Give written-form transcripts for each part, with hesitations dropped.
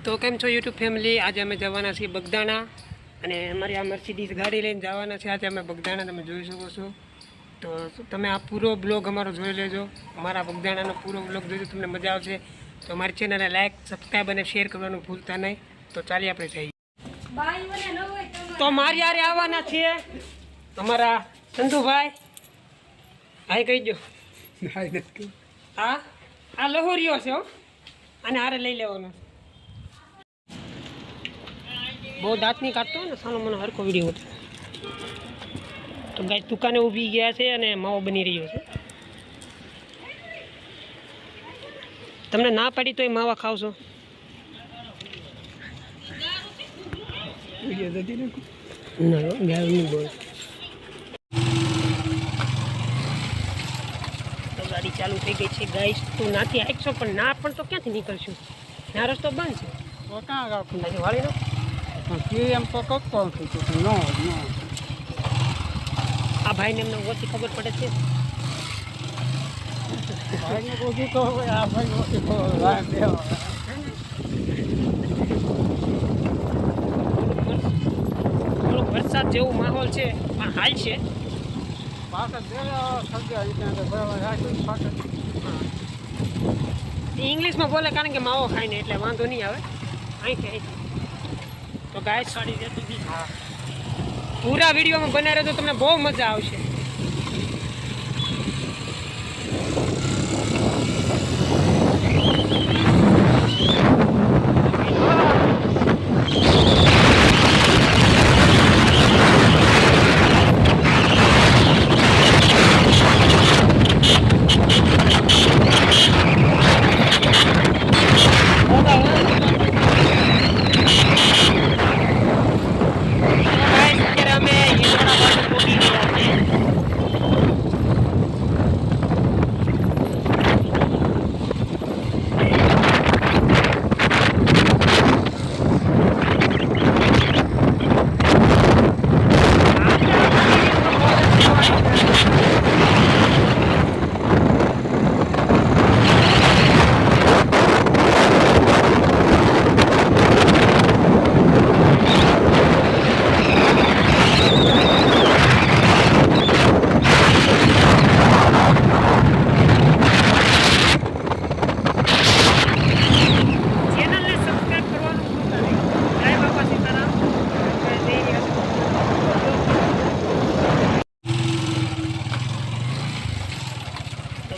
તો કેમ છો યુટ્યુબ ફેમિલી? આજે અમે જવાના છીએ બગદાણા અને અમારી આ મર્સિડીઝ ગાડી લઈને જવાના છે આજે અમે બગદાણા. તમે જોઈ શકો છો. તો તમે આ પૂરો બ્લોગ અમારો જોઈ લેજો. અમારા બગદાણાનો પૂરો બ્લોગ જોજો, તમને મજા આવશે. તો અમારી ચેનલને લાઈક, સબસ્ક્રાઈબ અને શેર કરવાનું ભૂલતા નહીં. તો ચાલીએ આપણે જઈએ. તો મારી યારે આવવાના છીએ અમારા સંધુભાઈ. હાય કહી દો. આ લહોરીઓ છે હો, અને હારે લઈ લેવાનો. બહુ દાંત નહીં કાઢતો ને, સાનો મને હરખો વિડીયો હતો. તો ગાય દુકાને ઊભી ગયા છે અને માવો બની રહ્યો છે. તમને ના પાડી તો એ માવા ખાવશો? ના ગાય નહીં બોલ. તો ગાડી ચાલુ થઈ ગઈ છે ગાઈસ. તો નાથી આવીશો પણ ના પણ તો ક્યાંથી નીકળશું? ના રસ્તો બંધ છે. તો ક્યાં ગાડી વાળી નો એમ તો આ ભાઈને એમને ઓછી ખબર પડે છે. થોડોક વરસાદ જેવો માહોલ છે પણ હાલ છે. ઇંગ્લિશમાં બોલે કારણ કે માવો ખાઈને, એટલે વાંધો નહીં આવે. અહીંથી તો ગાય સાડી રહેતી હતી. હા, પૂરા વિડીયોમાં બનાવી તો તમને બહુ મજા આવશે.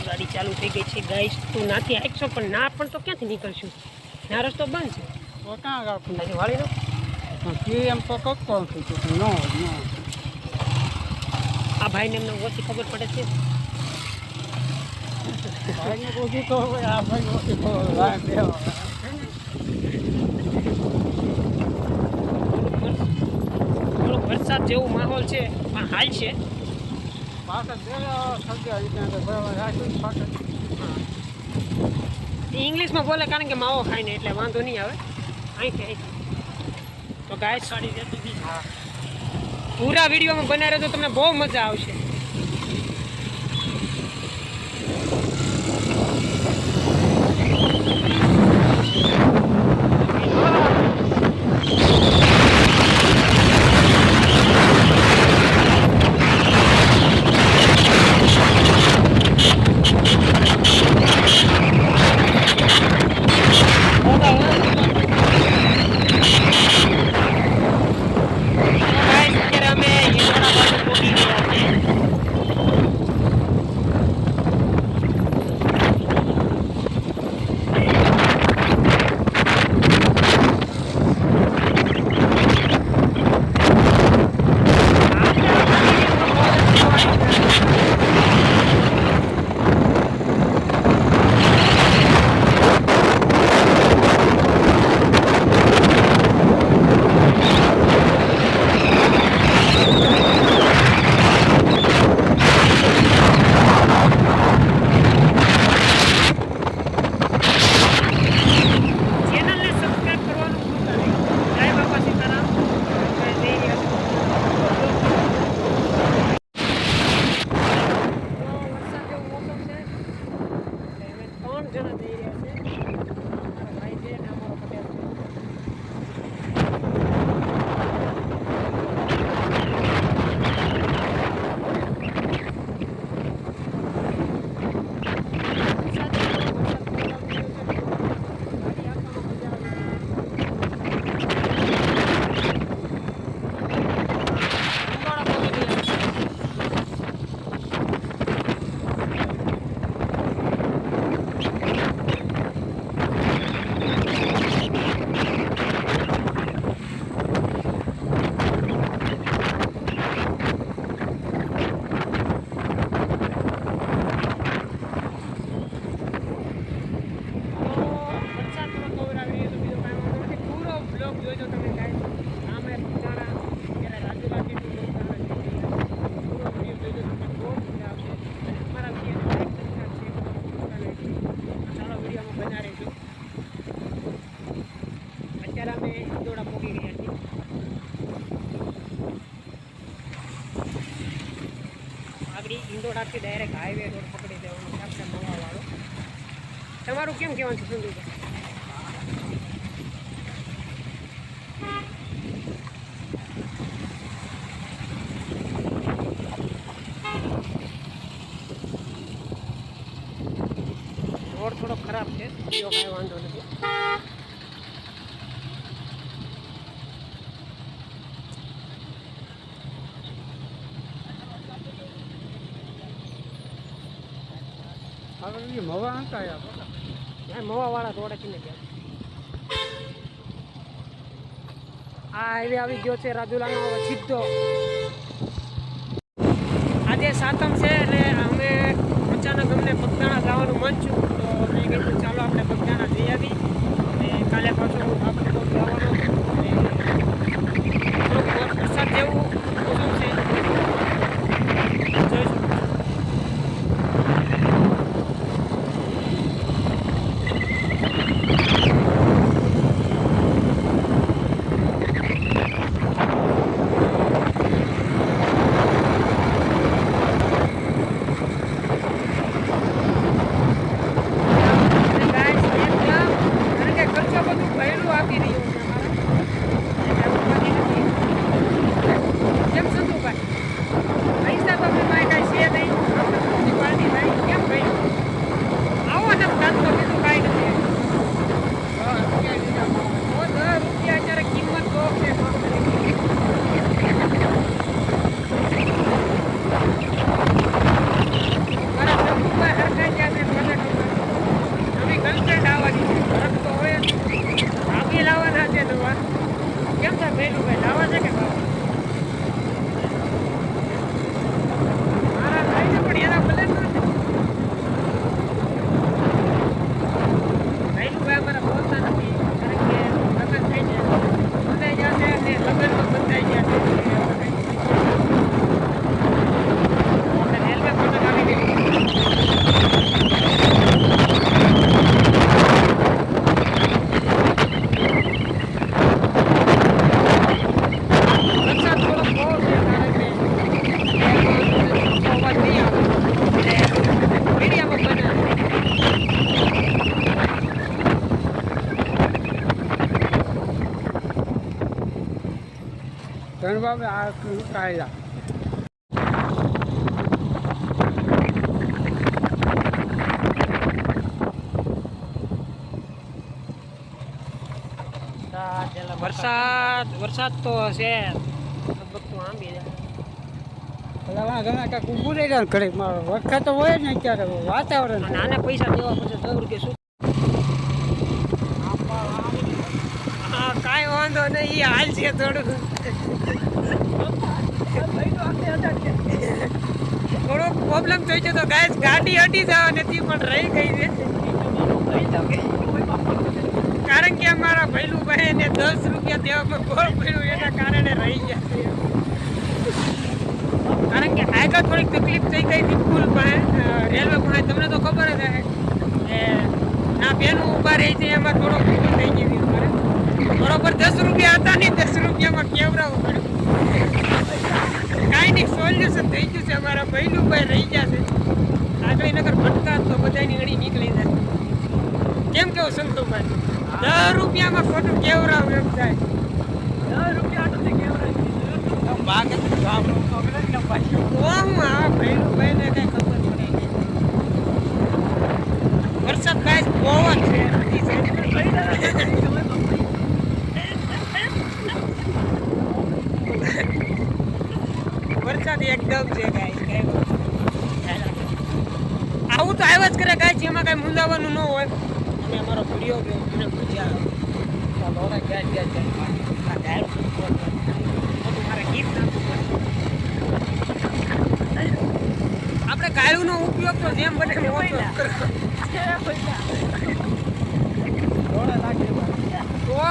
ગાડી ચાલુ થઈ ગઈ છે ગાઈસ. તો નાથી આવીશો પણ ના પણ તો ક્યાંથી નીકળશું? ના રસ્તો બંધ છે. તો ક્યાં ગાડી વાળી નો એમ તો આ ભાઈને એમને ઓછી ખબર પડે છે. થોડોક વરસાદ જેવો માહોલ છે પણ હાલ છે. ઇંગ્લિશમાં બોલે કારણ કે માવો ખાઈને, એટલે વાંધો નહીં આવે. અહીંથી તો ગાય સાડી રહેતી હતી. હા, પૂરા વિડીયોમાં બનાવી તો તમને બહુ મજા આવશે. જણા જઈ રહ્યા છે. ભાઈ છે ને અમારો પટેલ છે. જોઈજો તમે કાંઈ નામે બગદાણા ત્યારે રાજુલાથી બગદાણા પૂરો વિડીયો જોઈજો તમને બહુ મજા આવશે અને અમારા વિડીયોને લાઈક સબસ્ક્રાઈબ ચાલો વિડીયોમાં બના રહેજો. અત્યારે અમે ઇન્દોડા પહોંચી ગયા છીએ. આગળ ઇન્દોડાથી ડાયરેક્ટ હાઈવે રોડ પકડી દેવાનો આપણે મવાવાળો. તમારું કેમ કહેવાનું છે સંજુભાઈ? રોડ થોડો ખરાબ છે, બીજો કાંઈ વાંધો નથી. મવાવાળા રોડે કિને ગયા. આ હાઈવે આવી ગયો છે રાજુલાનો સીધો. આજે સાતમ છે એટલે અમે અચાનક અમને બગદાણા જવાનું મન છું, તો મેં કીધું ચાલો આપણે બગદાણા જઈ આવી અને કાલે પાછો આપણે તો જવાનો થોડુંક વરસાદ જેવું મોસમ છે જોઈશું. કેમ છે ભાઈ લાવવા છે કે મારા ભાઈને પણ એના ભલે ભાઈ અમારા બોલતા નથી, કારણ કે લગ્ન થઈ જાય બંધાઈ જશે અને લગ્નમાં બંધાઈ ગયા છે. રેલવે પતંગ આવી ગઈ. ધનબાબે આ કાયદા વરસાદ તો હશે લગભગ તો આંબી જાય. પેલા ઘણા કાંઈક ઊભું રહી જાય ઘડીક મારો વરસાદ તો હોય ને અત્યારે વાતાવરણ નાના પૈસા દેવા પછી 10 રૂપિયા શું કાંઈ વાંધો નહીં, એ હાલ છે થોડું થોડોક પ્રોબ્લેમ થઈ છે. તો ગાડી હટી જવા નથી પણ રહી ગઈ છે, કારણ કે અમારા ભૈલું ભાઈને 10 રૂપિયા દેવામાં ગોળ પડ્યું એના કારણે રહી ગયા છે. કારણ કે આગળ થોડીક તકલીફ થઈ ગઈ હતી પુલ પાસે રેલવે પાસે. તમને તો ખબર જ હશે કે ના બેનું ઊભા રહી છે એમાં થોડો ભૂલ થઈ ગઈ હતી અમારે. બરોબર 10 રૂપિયા હતા નહીં, 10 રૂપિયામાં કેવડાવવું પડ્યું. કાંઈ નહીં, સોલ્યુશન થઈ ગયું છે. અમારા ભૈલું ભાઈ રહી ગયા છે. આગળ નગર ભટકા તો બધાની અડી નીકળી જાય. કેમ કેવું સંતુભાઈ? 10 રૂપિયામાં ખોટું કેવરાવ એમ થાય. 10 રૂપિયા તો કેવરાવ ભાગે તો હું આ ભૈલું ભાઈને કઈ ખબર પડે નહીં. વરસાદ કાંઈ બહુ જ છે. વરસાદ એકદમ છે ગાય. આવું તો આવ્યા જ કરે ગાય, એમાં કાંઈ મૂંઝાવાનું ન હોય. અમે અમારો વિડીયો ગયો, મને મજા આપણે ગાયનો ઉપયોગ તો જેમ બને તો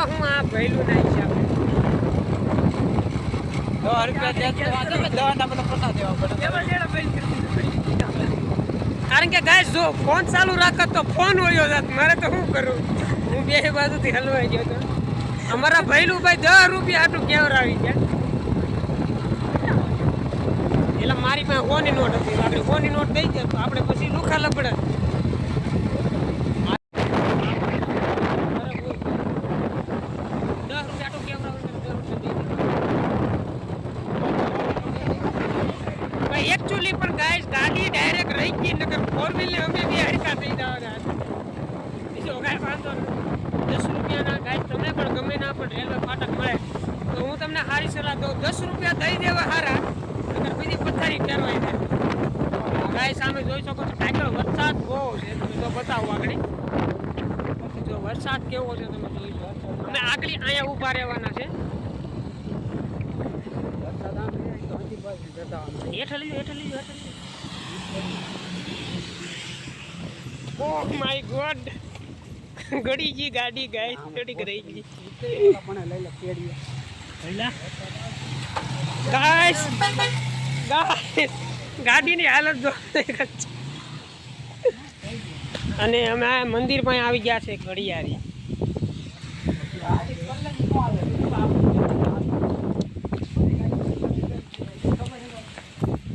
હું આ ભૈલું ના હિસાબે કારણ કે ગાય જો ફોન ચાલુ રાખત તો ફોન વયો જાત, મારે તો શું કરું, હું બે બાજુથી હલવાઈ ગયો હતો. અમારા ભૈલું ભાઈ 10 રૂપિયા આટલું કેવરાવી ગયા. એટલે મારી પાસે હોની નોટ હતી, આપણે હોની નોટ દઈ જાય તો આપણે પછી લુખા લપડે. 10 રૂપિયા આટલું કેવરાવી તો 10 રૂપિયા દઈ દે. એકચ્યુઅલી પણ ગાઈસ ગાડી ડાયરેક્ટ રહી ગઈ, નકર 4 વ્હીલ અમે બી હરખા થઈ જવાના હતા. બીજો ગાય વાંધો નહીં. 10 રૂપિયાના ગાઈસ તમે પણ ગમે ના પણ રેલવે ફાટક મળે તો હું તમને સારી સલાહ દઉં, 10 રૂપિયા દઈ દેવા સારા, નકર બીજી પથારી ફેરવાઈ જાય. ગાય સામે જોઈ શકો છો આગળ વરસાદ બહુ છે, તમે જો બતાવો આગળ જો વરસાદ કેવો છે તમે જોઈ શકો. અમે આગળ અહીંયા ઊભા રહેવાના છે. હેઠ લીધો. ઓહ માય ગોડ, ગડી ગઈ ગાડી, ગાય ચડી રહી ગઈ. ગાઈસ ગાડીની હાલત જો. અને અમે આ મંદિર પાસે આવી ગયા છે ઘડિયાળી.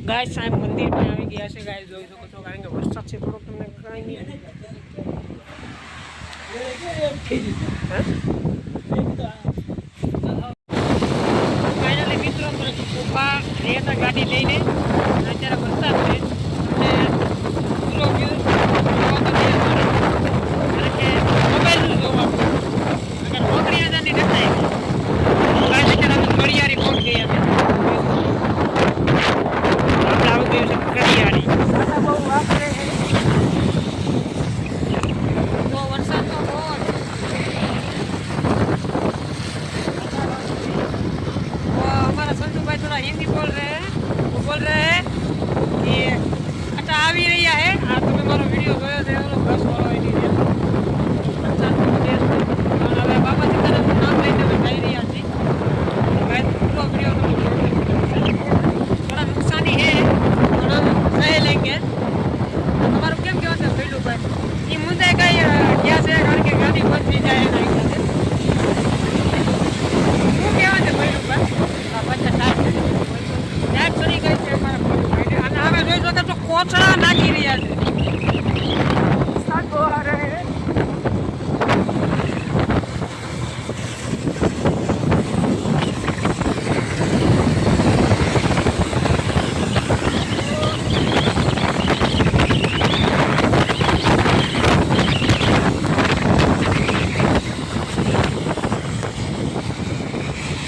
ગાય સાહેબ મંદિર પણ આવી ગયા છે. ગાય જોઈ શકો છો, કારણ કે વરસાદ છે થોડોક, તમને કાંઈ નહીં. ફાઇનલી મિત્રો ઉભા રહેતા ગાડી લઈને, અત્યારે વરસાદ છે અને પૂરો વ્યૂ કારણ કે મોબાઈલનું જોવા અગર નોકરી હજારની નથી ગાય અત્યારે અમે ઘડિયાળી પહોંચ ગયા છે. हिंदी बोल रहे हैं, वो बोल रहे हैं कि अच्छा आ भी रही है. हाँ तुम्हें मारो वीडियो જોયો છે એનો બસ વાળો એની છે હવે બાબા સીતારામનું નામ લઈને અમે જઈ રહ્યા છીએ. પૂરો વીડિયો તમે થોડા નુકસાની है પણ हम सह लेंगे. તમારું કેમ કહેવા છે ભૈલુભાઈ? એ મુદ્દે કઈ ક્યાં છે, કારણ કે ગાડી બંધ થઈ જાય એના હિસાબે શું કહેવા છે ભૈલુભાઈ? કોચડા નાખી રહ્યા છે.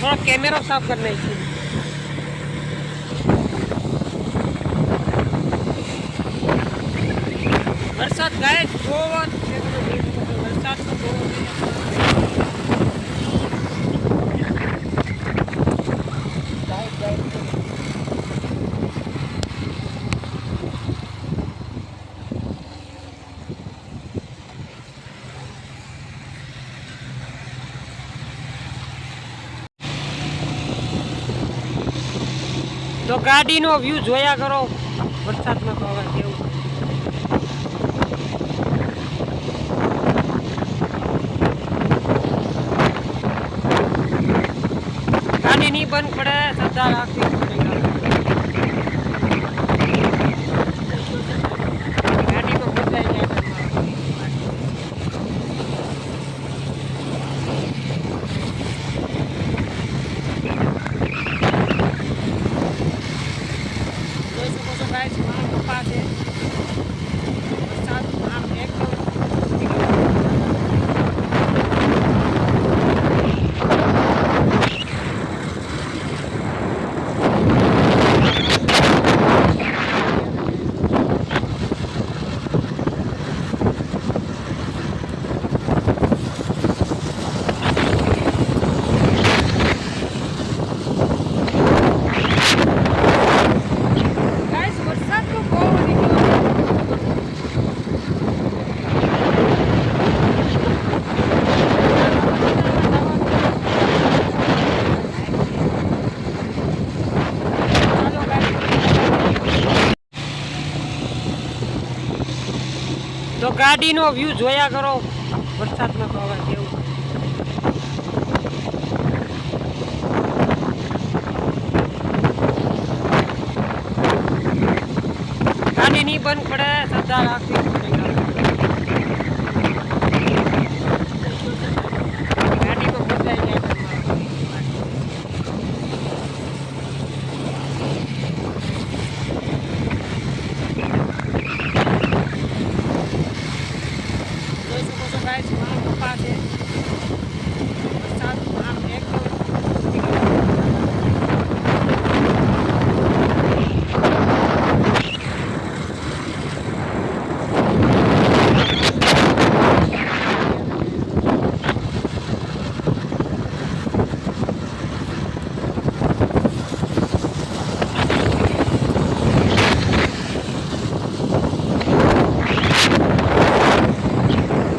થોડા કેમેરો સાફ કરना है. વરસાદ ગાય જોવા વરસાદ તો બહુ તો ગાડીનો વ્યૂ જોયા કરો વરસાદમાં તો હવે કેવું. ગાડી નહીં બંધ પડે, શ્રદ્ધા રાખવી પડે. ગાડીમાં બદલાઈ જાય. જોઈ શકો છો ગાઈસ, મારા પપ્પા છે. વરસાદ આમ એકદમ ગાડીનો વ્યૂ જોયા કરો વરસાદમાં તો હવે કેવું. ગાડી નહીં બંધ પડે, શ્રદ્ધા રાખવી પડે. ગાડીમાં ફસાઈ જાય જોઈ શકો છો ગાઈસ, મારા પપ્પા છે. વરસાદ આમ એકદમ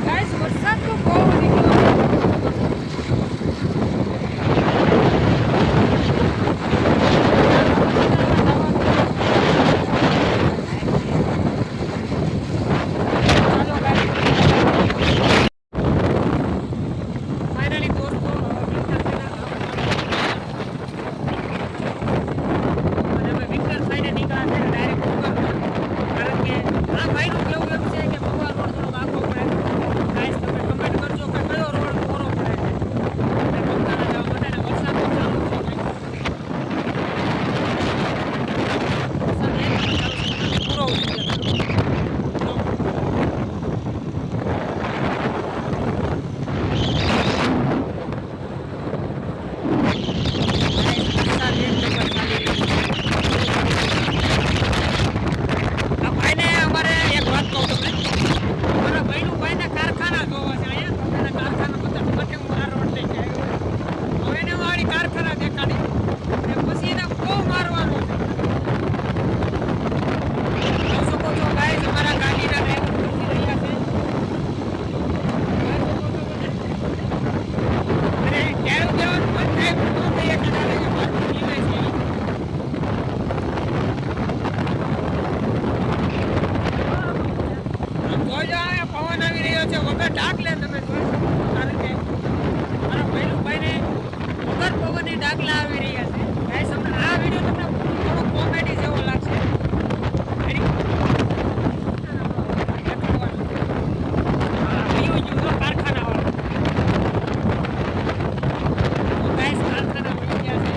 ગાઈસ વરસાદ તો બહુ નીકળ્યો. ચાલો ગાઈસ, ફાઇનલી દોસ્તો વિક્ટર થઈને નીકળ્યા છે ડાયરેક્ટ ઉપર. કારણ કે આ ભાઈનું કેવું એવું છે કે ભગવાન રોડ થોડો આગો પડે. ગાઈસ તમે કમેન્ટ કરજો કે કયો રોડ પૂરો પડે છે અને બગદાણા જવા માટે. અને વરસાદ તો ચાલુ છે. વરસાદ એક પૂરો ઉતરી ગયો. આ ભાઈને અમારે એક વાત કહું તમને. અમારા ભાઈને કારખાના જોવા છે અહીંયા. એના કારખાના બધા પતંગ મારવા લઈ જાય. હવે એને વાળી કારખાના દેખાડી અને પછી એને બહુ મારવાનો છે. જોઈ શકો છો ગાઈસ, અમારા ગાડીના ડ્રાઈવર પહોંચી રહ્યા છે. જોઈ શકો છો તમે. અને ટેરું દેવાનું બંધ થાય પણ ન થઈ શકે. મારું જીવે છે ઈ. આમ જોજો, આ પવન આવી રહ્યો છે વગર ડાકલે તમે જોઈ શકો છો. કારણ કે મારા ભાઈને વગર પવનની ડાકલા આવી રહ્યા છે. ગાઈસ હમણાં આ વિડીયો તમને થોડો કોમેડી જેવો લાગશે. કારખાના કારખાના વહી ગયા છે.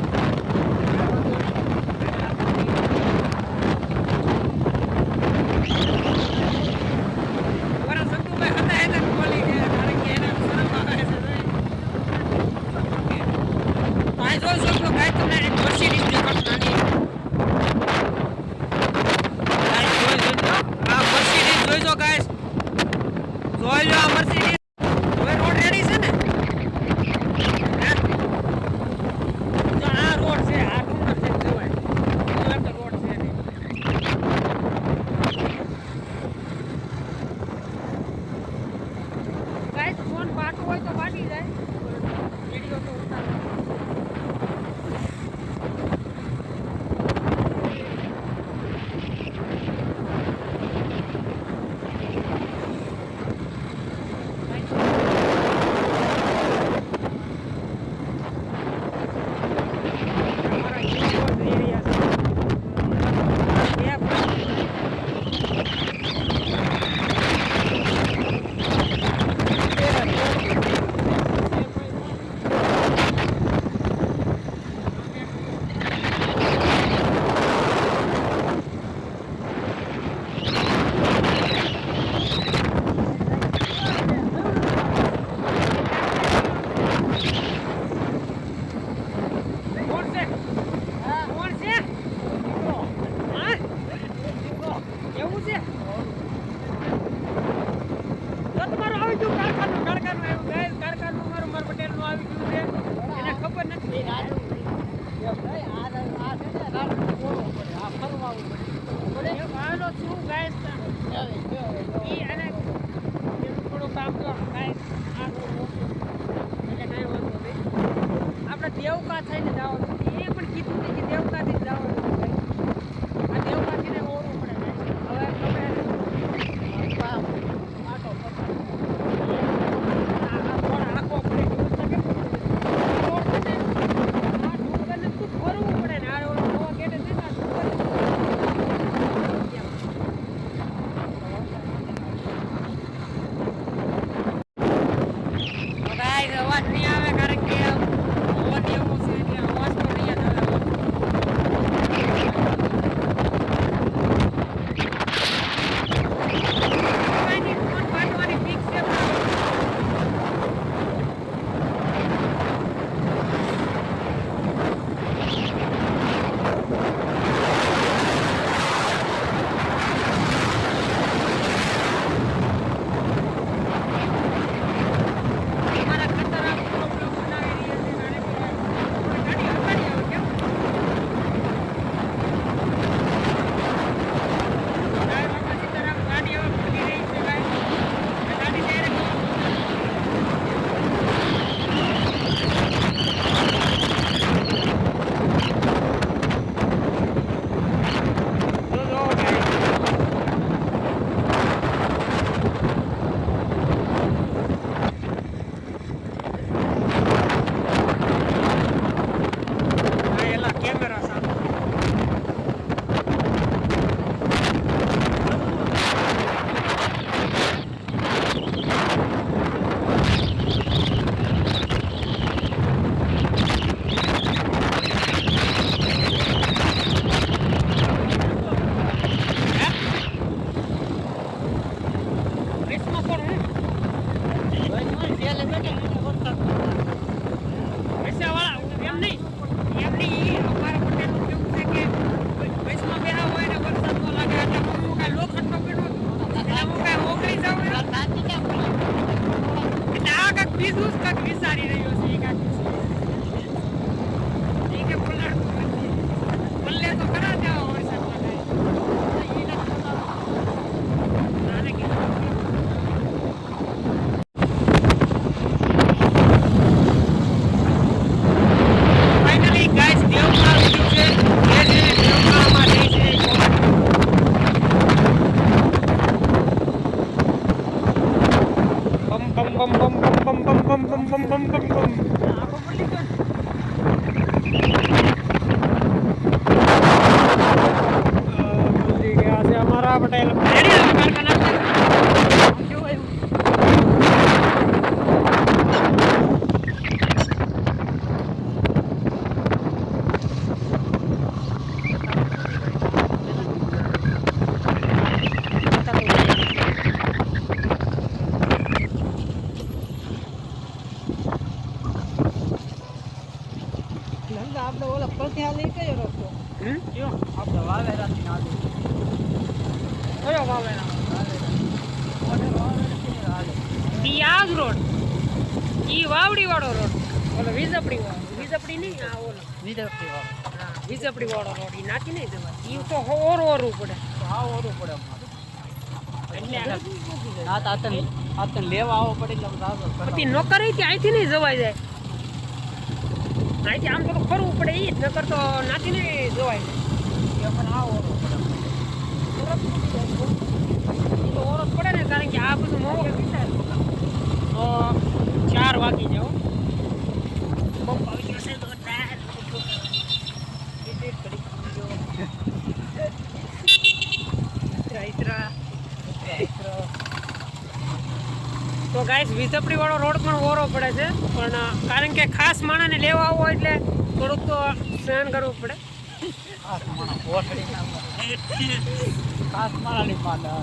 અમારા સંતુભાઈ હતા એને જ બોલી ગયા. કારણ કે એને શરમ આવે છે. તો આ જોઈ શકો ગાઈસ, તમને એક મર્સિડીઝ દેખાડું નાની. ગાઈસ જોઈ લો, આ મર્સિડીઝ જોઈ લો ગાઈસ. જોઈ લો આ મર્સિડીઝ. હવે રોડ રેડી છે ને? હે? જો આ રોડ છે, આ ડુંગર છે જવાય. એટલે રોડ છે નહીં. ગાઈસ ફોન પાટો હોય તો પાટી જાય. વિડીયો તો ઉતારો. દેવકા થઈને જવાનું એ પણ કીધું કે દેવકાથી જ જવાનું આ દેવકાથી ને ઓળવું પડે હવે તમે આટો બીજું જ કંઈક વિચારી રહ્યો છે એ કાંઈ એ કે પલટતું નથી પલ્લે તો ખરા જ આવા હોય છે ફાઇનલી ગાઈસ દેવમાં ઉઠ્યું છે જે દેવમાં જઈ છે બમ બમ બમ બમ બમ બમ બમ બમ બમ બમ બમ બમ બોલી ગયા છે અમારા પટેલ રેડી હવે કારખાના કેવું આવ્યું આપણે ઓલા પરથી હાલી કયો રસ્તો કયો આપણે વાવેરાથી હાલી કયો વાવેરા પિયાજ રોડ ઈ વાવડી વાળો રોડ ઓલો વીજપડી નહીં આ ઓલો વીજપડી વાળો રોડ ઈ નાખી નહીં જવાય ઈ તો ઓરું પડે એટલે લેવા આવો પડે એટલે પછી નોકર અહીંથી નહીં જવાય જાય અહીંથી આમ થોડું ફરવું પડે ઈ જ નકર તો નાથી નહીં જવાય ઓરસ પડે ને કારણ કે આ બધું મોડું તો 4 વાગી જાવ બહુ આવી ગયો છે તો તો ગાઈસ વીજપડી વાળો રોડ પણ ઓરો પડે છે પણ કારણ કે ખાસ માણસને લેવા આવો એટલે થોડુંક તો સહન કરવું પડે ખાસ મારાની પાડા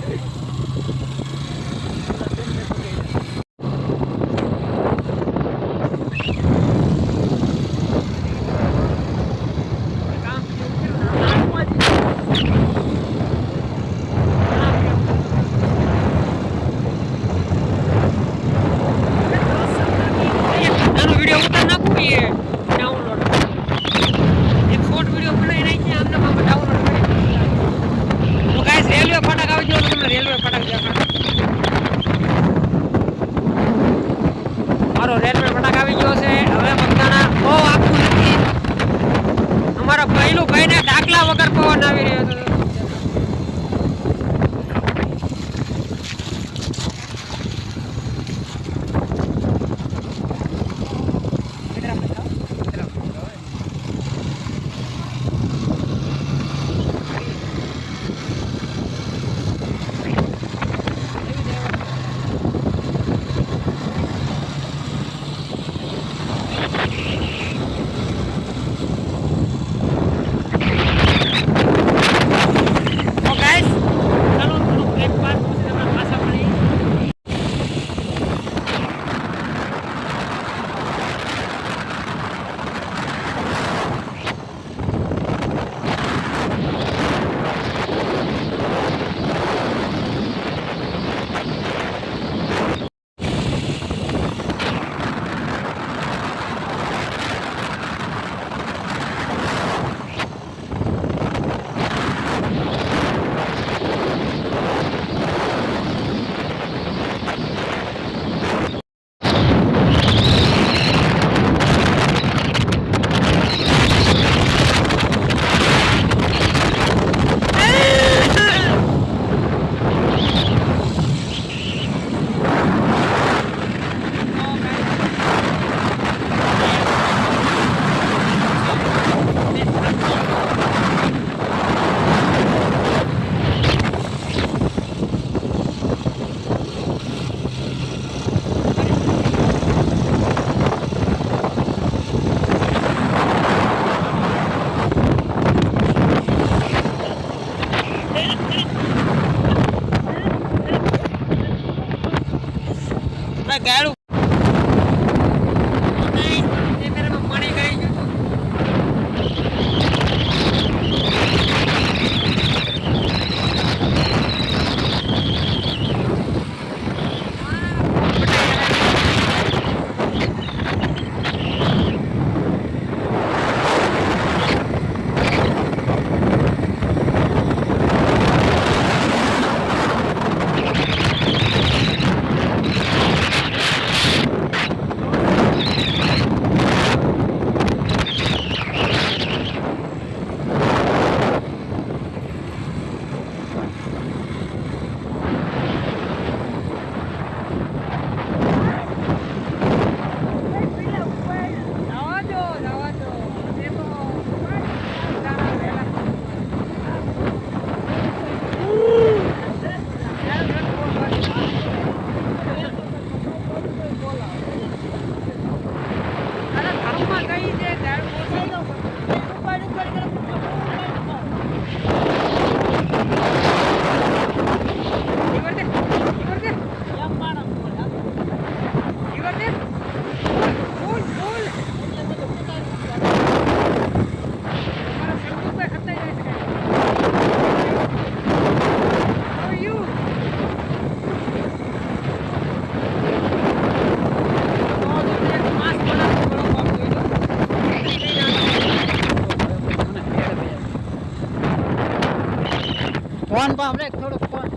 મારો રેલવે ફટાક આવી ગયો છે હવે બગદાણા બહુ આખું નથી અમારા પહેલું ભાઈને દાખલા વગર પવન આવી રહ્યો છે ગાડું પાણી કરી ગયું ફૂલ ફૂલ મારા સંતુભાઈ ખતાઈ જાય છે How are you? ફોન પા આપણે થોડુંક ફોન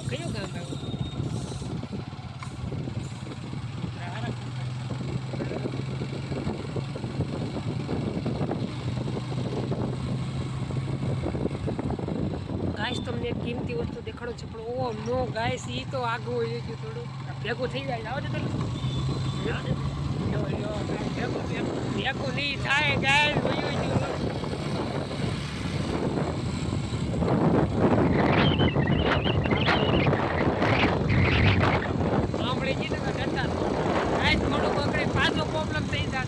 કયું ગામ આવ્યું ગાઈસ તમને એક કિંમતી વસ્તુ દેખાડો છે પણ ઓ નો ગાઈસ ઈ તો આગળ હોય ગયું થોડું ભેગું થઈ જાય આવો તો ભેગું નહીં થાય ગાઈસ હોય ગયું સાંભળી ગઈ તમે ડરતા ગાઈસ થોડું બગડે પાછો પ્રોબ્લેમ થઈ જાય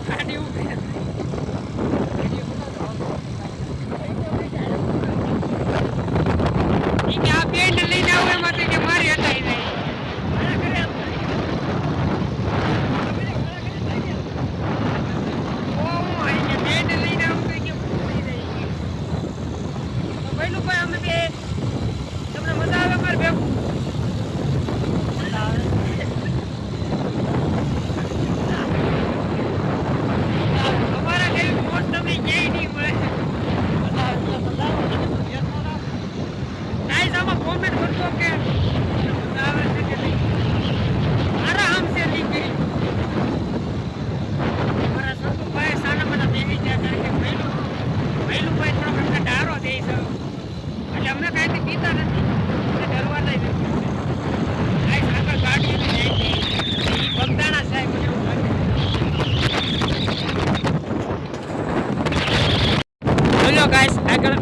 ગાડી ઉભી આ બેન્ડ લઈને આવું એમાં કે મારી હટાઈ જાય બેન્ડ લઈને આવું તો કે પહેલું ભાઈ અમે બે તમને મજા આવે મારે ભેગું અમારા જેવી મોજ તમને ક્યાંય નહીં મળે गाइस आमा कमेंट करतो के આવે છે કે નહીં આરામ से લીધી મારા સંતુભાઈ સાના મને બેહી ગયા કારણ કે પહેલું ભાઈ થોડો અમને ડારો દે છે એટલે અમને કાંઈ પીતા નથી અમને ડરવા નહીં ગાઈસ આગળ ગાડી જાય છે ઈ બગદાણા સાહેબ મને એવું લાગે બોલો ગાઈસ આગળ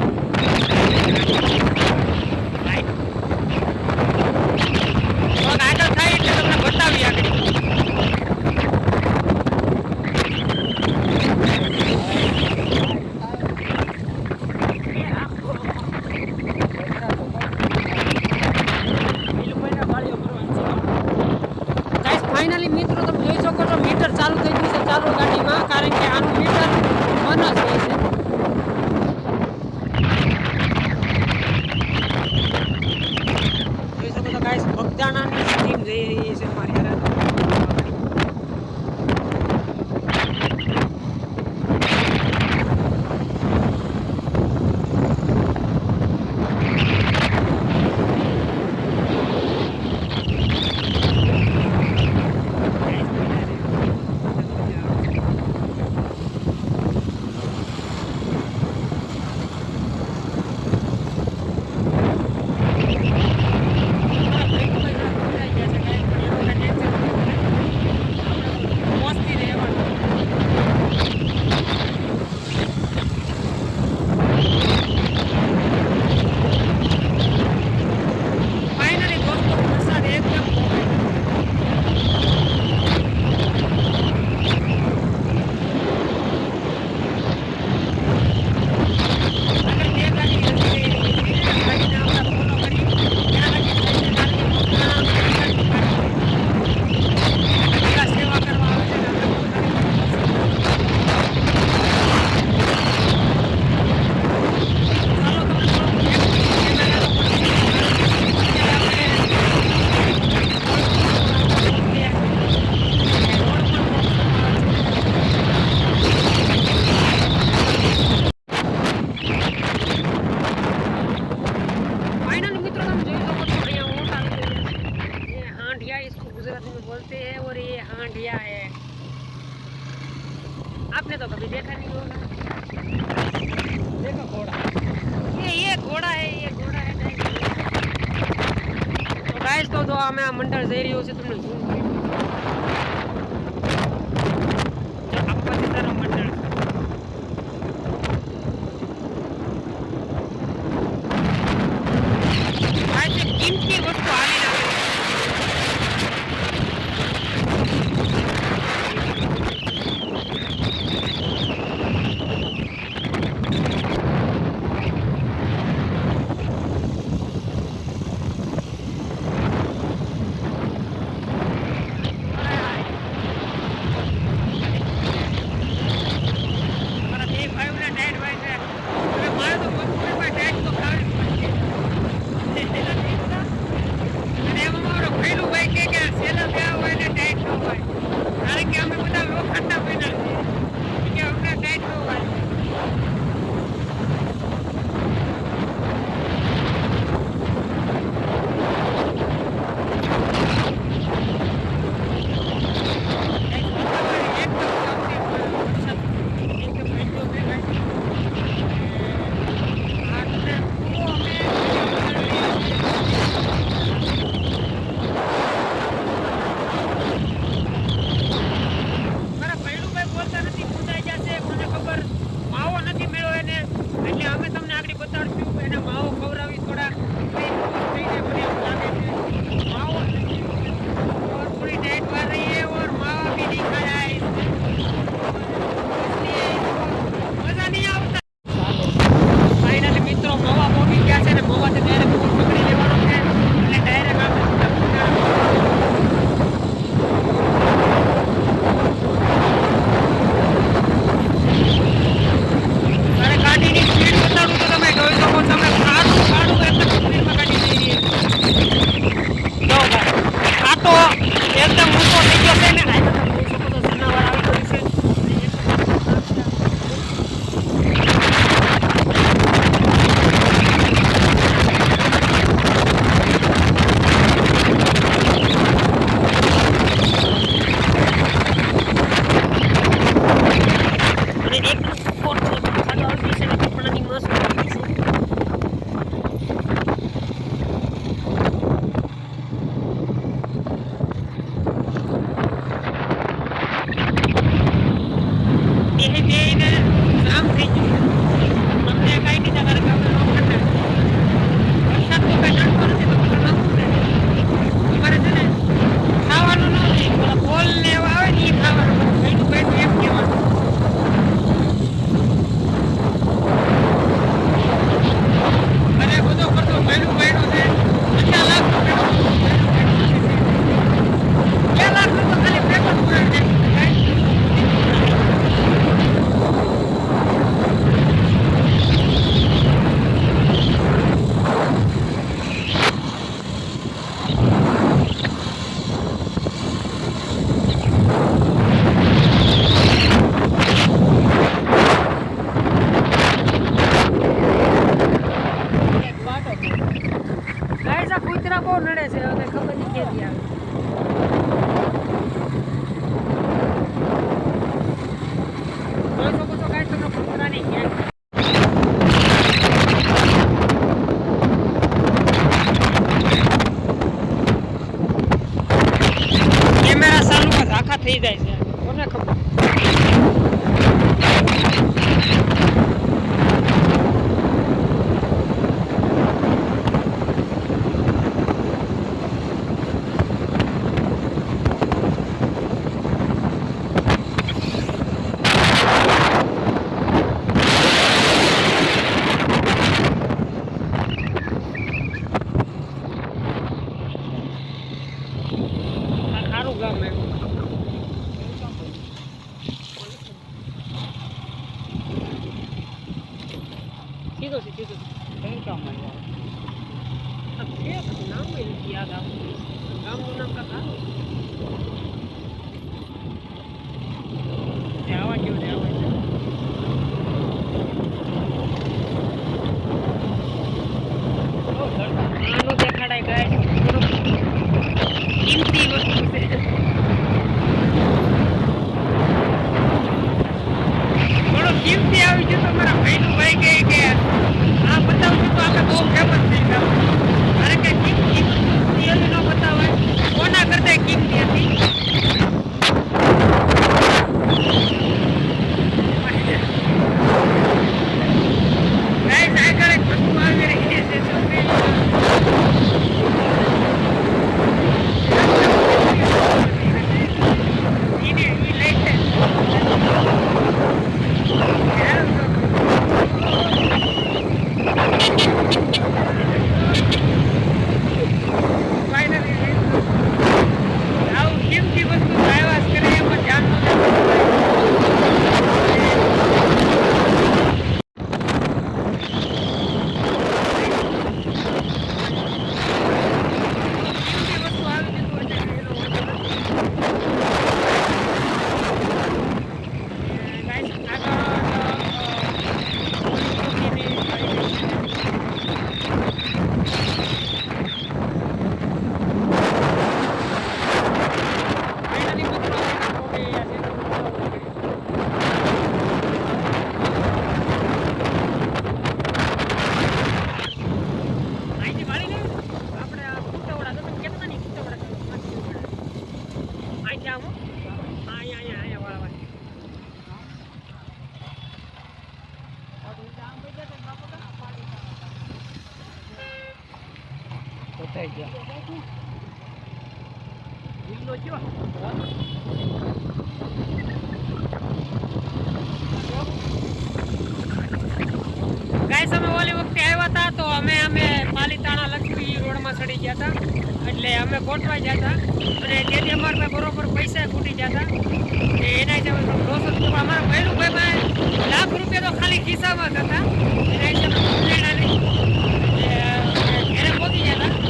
અમે આ મંડળ જઈ રહ્યો છે તમને ઝૂમ કરી આપવાજીતાનું મંડળ છે આ છે કિંમતી વસ્તુ હાલીને આવે બહુ નડે છે હવે ખબર નહીં ક્યાંથી આવે જોઈ શકો છો ગાઈસ તમને કૂતરાની ગેંગ કેમેરા ચાલુ માં ઝાંખા થઈ જાય છે કોને ખબર સીધો છે સીધો કઈ કામ આવ્યો નામ યાદ આવતું ગામનું નામ કાંક આવું આવા જેવું છે આવા આનો દેખાડાય ગાય કિંમતી વસ્તુ છે થોડો કિંમતી આવી છે તમારા ભાઈનું ભાઈ કહે કે આ બતાવશું તો આપણે બહુ ફેમસ થઈ ગયા અરે કે કિંમતી ન બતાવાય પોતાઈ ગયા લીલો જો ગાઈસ અમે ઓલી વખતે આવ્યા હતા તો અમે પાલીતાણા લક્ષ્મી રોડમાં ચડી ગયા હતા એટલે અમે ગોઠવાઈ ગયા હતા અને તેથી અમારા પાસે બરોબર પૈસા ખૂટી ગયા હતા એના હિસાબે રોસો અમારા પહેલું ભાઈ લાખ રૂપિયા તો ખાલી ખિસ્સામાં જ હતા એના હિસાબે ઘરે પહોંચી ગયા હતા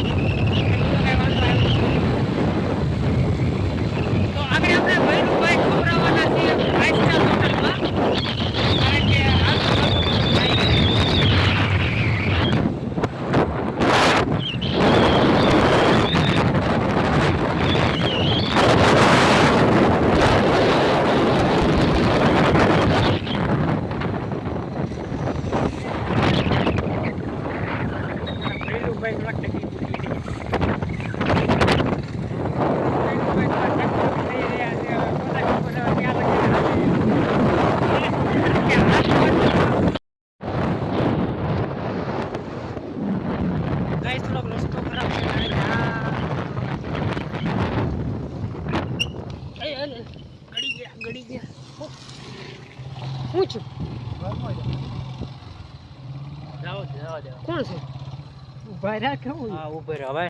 તો આગળ આપણે ભૈલુભાઈ ખવડાવવાના છીએ 5 સ્ટાર હોટલમાં કારણ કે હું છું કોણ છે ઉભા રહ્યા કેવું હા ઉભો રહ્યો હવે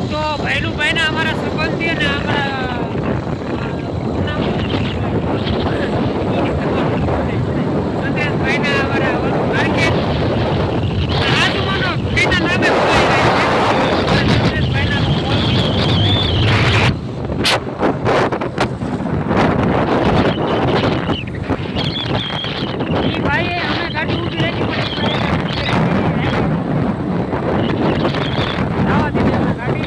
તો ભૈલુભાઈ ના અમારા સંબંધી અને અમારા સંદેશભાઈ ના અમારા માર્કેટ આજુબાજુ તેના નામે બોલાઈ રહ્યા છે સંદેશભાઈ ના ભાઈ અમે ગાડી ઉભી રાખી પડે આવા દીધી અમે ગાડી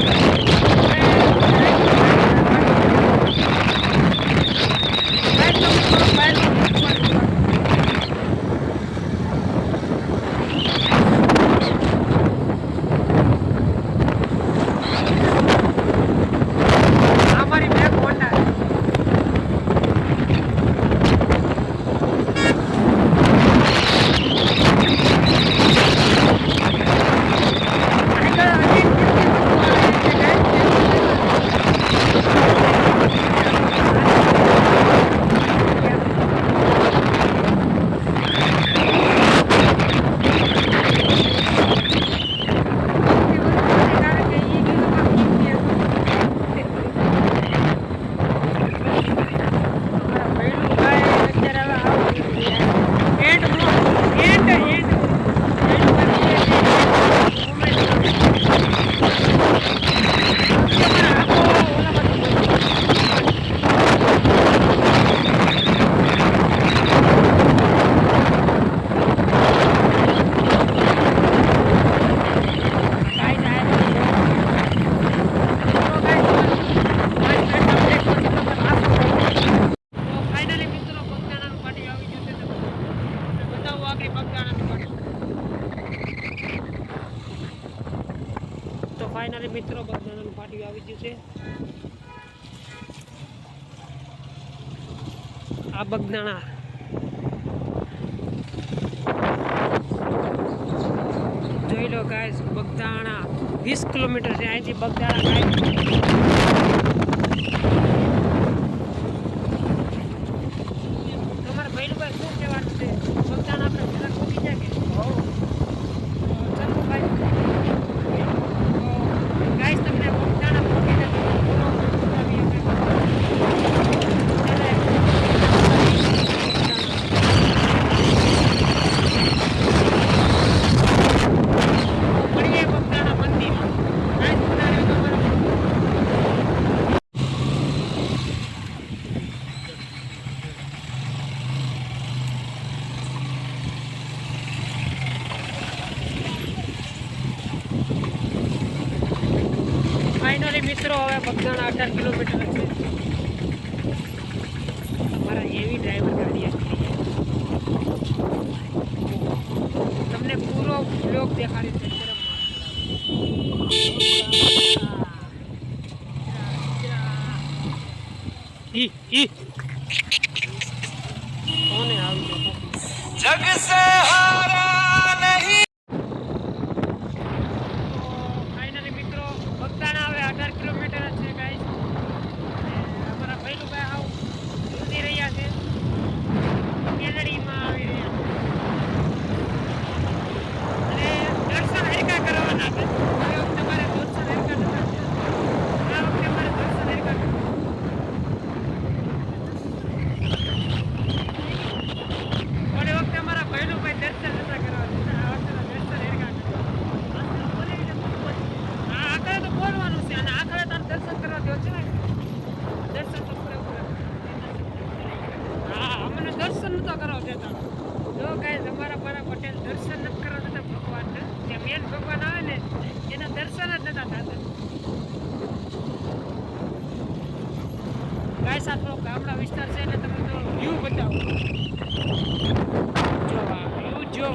અમારી બેગ હોન્ડા તો ફાઇનલી મિત્રો બધાનું પાટિયું આવી ગયું છે આ બગદાણા જોઈ લો ગાઈસ બગદાણા 20 કિલોમીટર છે અહીંથી બગદાણા ગાઈસ તમારા ભૈલુભાઈ શું કહેવાનું છે બગદાણા આપણે જરા પહોંચી જાય કે ચલો ભાઈ ગાઈસ તમને બગદાણા પહોંચી જાય ફાઇનલી મિત્રો હવે બગદાણા 18 કિલોમીટર છે અમારા એવી ડ્રાઈવર ગાડી હતી તમને પૂરો બ્લોગ દેખાડી છે કોને આવી जग से દર્શન નથી કરવા થતા ભગવાનના. જે મેન ભગવાન આવે ને એના દર્શન જ નતા થતા. ગાય સાથો ગામડા વિસ્તાર છે એટલે તમે તો વ્યૂ બતાવો. જો આ વ્યૂ જો.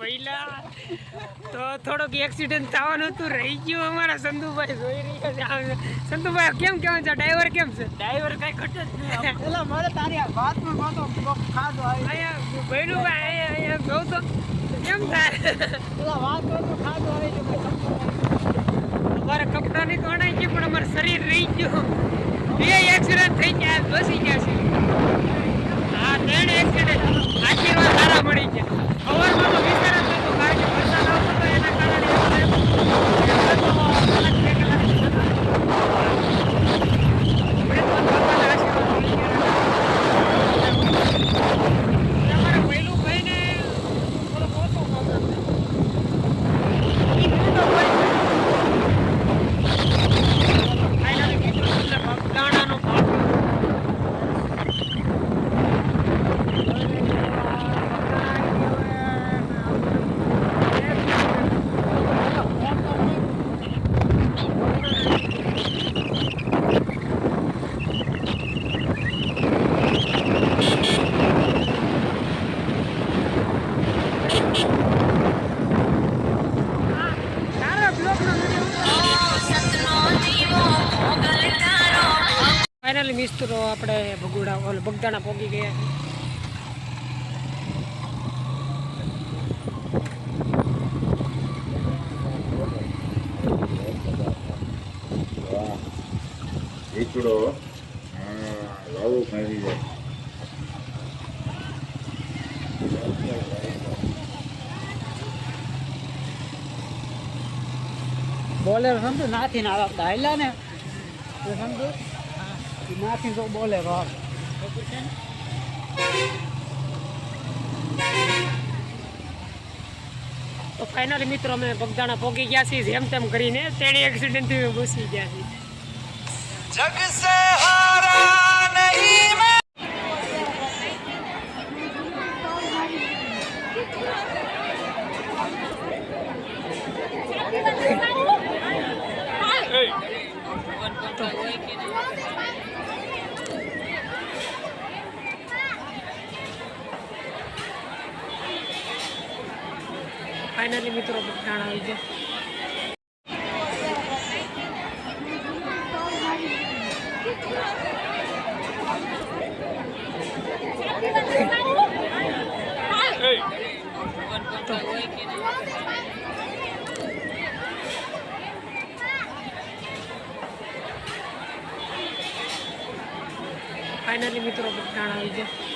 વૈલા તો થોડોક એક્સિડન્ટ થવાનું હતું, રહી ગયું. અમારા સંતુભાઈ જોઈ રહ્યા છે. સંતુભાઈ કેમ કેમ છે? ડ્રાઈવર કેમ છે? ડ્રાઈવર કઈ ઘટે જ નહીં. પેલા મારે તારી આ વાતમાં વાતો ખાધો આવી. અહીંયા ભૈલુભાઈ અહીંયા જોઉં તો કેમ થાય? પેલા વાતમાં તો ખાધો આવી છે. અમારા કપડાની તો અણાઈ ગઈ, પણ અમારું શરીર રહી ગયું. 2 એક્સિડન્ટ થઈ ગયા, બસી ગયા છે. હા, 3 એક્સિડન્ટ. આશીર્વાદ સારા મળી ગયા. સવારમાં તો વિચાર જ નહોતો, કારણ કે વરસાદ આવતો હતો એના કારણે અમારા ભૈલુભાઈને થોડોક ઓછો પ્રોબ્લેમ છે. ઈ મોટો ભાઈ છે. ફાઇનલી કીધું એટલે બગદાણાનો ભાગ. ફાઇનલી મિત્રો આપણે બગદાણા પહોંચી ગયા. એકડો લાવું ખાઈ જાય. બોલેરો સમજો નાથી ના આવતા હાલ્યા ને તો સમજો નાથી તો બોલેરો આવે. તો ફાઇનલી મિત્રો અમે બગદાણા પહોંચી ગયા છીએ જેમ તેમ કરીને. 3 એક્સિડન્ટથી ઘૂસી ગયા છીએ. जग से हारा नहीं मैं. ફાઇનલી મિત્રો બગદાણા આવી ગયા. ફાઇનલી મિત્રો બગદાણા આવી ગયા.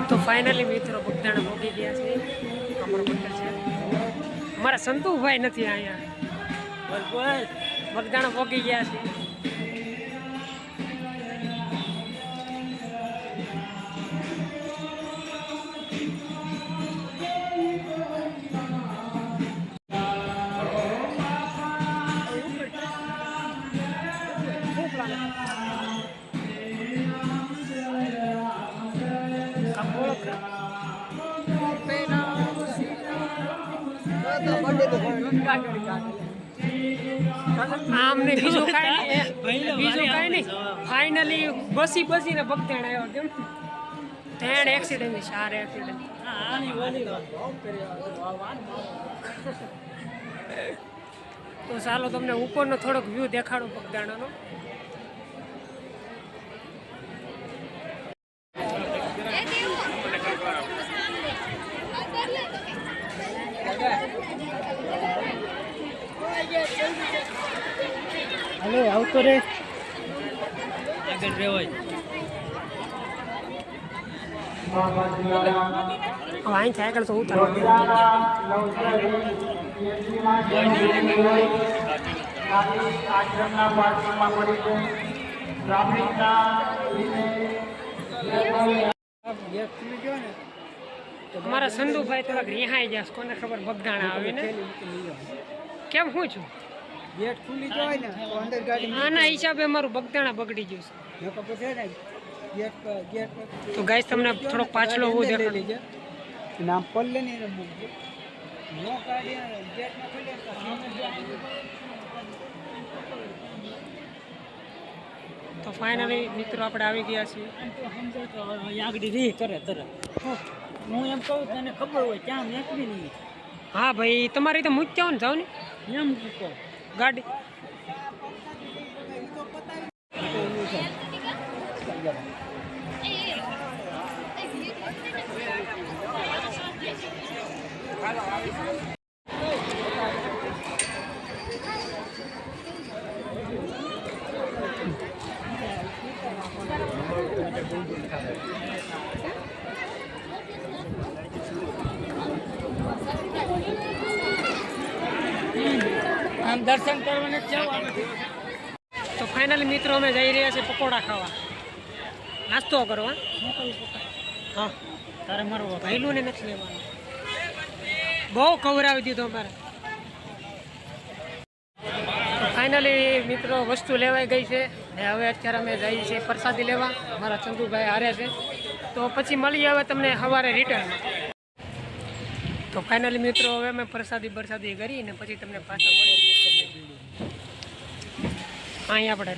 તો ફાઇનલી મિત્રો બગદાણા પહોંચી ગયા છે. અમારો મંડળ છે. અમારા સંતુભાઈ નથી અહીંયા. બોલ બગદાણા પહોંચી ગયા છે. તો આમ ને બીજું કાંઈ નહીં ફાઇનલી બસીને બગદાણા આવ્યો કેમ 3 એક્સિડન્ટ 4 એક્સિડન્ટ તો ચાલો તમને ઉપરનો થોડોક વ્યૂ દેખાડો બગદાણાનો. હાલો આવતો રે આગળ રેવાય. અહીં સાયકલ તો ઉતારો અમારા સંધુભાઈ થોડાક રિહાઈ જશે, કોને ખબર બગદાણા આવે ને કેમ હું છું ગેટ ખુલી જવાય ને તો અંદર ગાડી આના હિસાબે અમારું બગદાણા બગડી ગયું છે. નકો પછી ને ગેટ તો ગાઈસ તમને થોડોક પાછલો હું દેખાડી છે નામ પલ્લે ને નો ગાડી ગેટ માં ખુલે તો સામે તો ફાઇનલી મિત્રો આપણે આવી ગયા છીએ. આગળી રી કરે તરત હું એમ કહું તને ખબર હોય ક્યાં મેકવી નહીં. હા ભાઈ તમારી તો મૂકી જાઓ ને, જાઓ ને એમ કહો ગાડી. આમ દર્શન કરવાને જવાનું. તો ફાઇનલી મિત્રો અમે જઈ રહ્યા છીએ પકોડા ખાવા, નાસ્તો કરવા. હા તારે મારવો ભાઈલું ને નથી લેવાનું, બહુ ખવડાવી દીધું અમારે. ફાઇનલી મિત્રો વસ્તુ લેવાઈ ગઈ છે ને હવે અત્યારે અમે જઈએ છીએ પ્રસાદી લેવા. મારા ચંદુભાઈ હારે છે, તો પછી મળીએ હવે તમને સવારે રિટર્નમાં. તો ફાઇનલી મિત્રો હવે અમે પ્રસાદી કરીને પછી તમને પાછા મળીએ. અહીં આપણે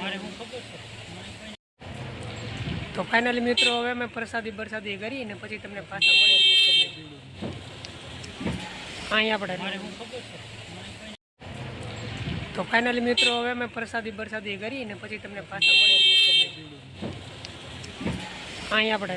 તો ફાઇનલી મિત્રો હવે અમે પ્રસાદી કરીને પછી તમને પાછા મળીએ. અહીં આપણે તો ફાઇનલી મિત્રો હવે અમે પ્રસાદી કરીને પછી તમને પાછા મળીએ. અહીં આપણે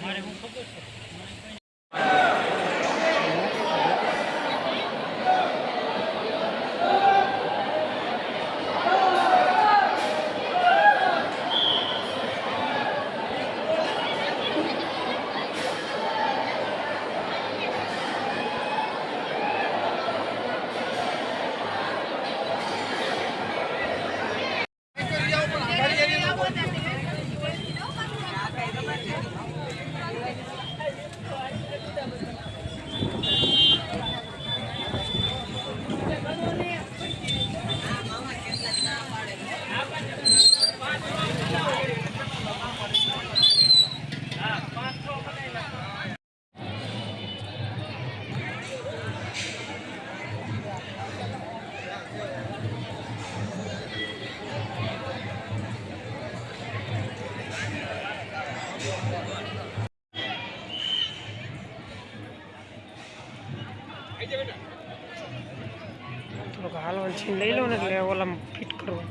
થોડુંક હાલવાનું છે લઈ લો ને એટલે ઓલામાં ફિટ કરવું.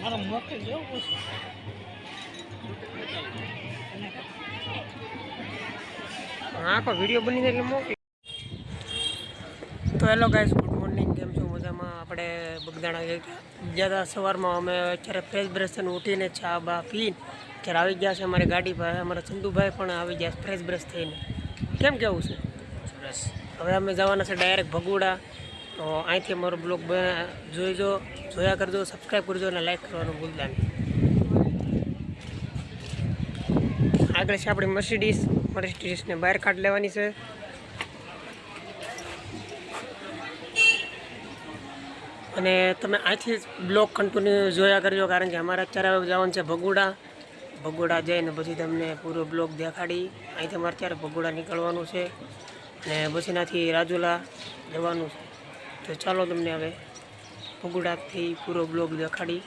મારો મોકલી દેવો પછી આખો વિડીયો બનીને એટલે મોકલી. તો હેલો ગાઈસ, ગુડ મોર્નિંગ, કેમ છો? મજામાં. આપણે બગદાણા ગયા હતા સવારમાં. અમે અત્યારે ફ્રેશ બ્રશ થઈને ઉઠીને ચા બા પીને અત્યારે આવી ગયા છે અમારી ગાડી પાસે. અમારા ચંદુભાઈ પણ આવી ગયા ફ્રેશ બ્રશ થઈને. કેમ કેવું છે? સરસ. હવે અમે જવાના છે ડાયરેક્ટ ભગુડા. તો અહીંથી અમારો બ્લોગ જોયા કરજો, સબસ્ક્રાઈબ કરજો અને લાઈક કરવાનું ભૂલતા નહીં. આગળ છે આપણી મર્સિડીઝને બહાર કાઢ લેવાની છે. અને તમે અહીંથી બ્લોગ કન્ટિન્યુ જોયા કરજો, કારણ કે અમારે અત્યારે જવાનું છે ભગુડા જઈને પછી તમને પૂરો બ્લોગ દેખાડી. અહીંથી અમારે અત્યારે ભગુડા નીકળવાનું છે અને પછી ત્યાંથી રાજુલા જવાનું છે. તો ચાલો તમને હવે ભગુડાથી પૂરો બ્લોગ દેખાડી.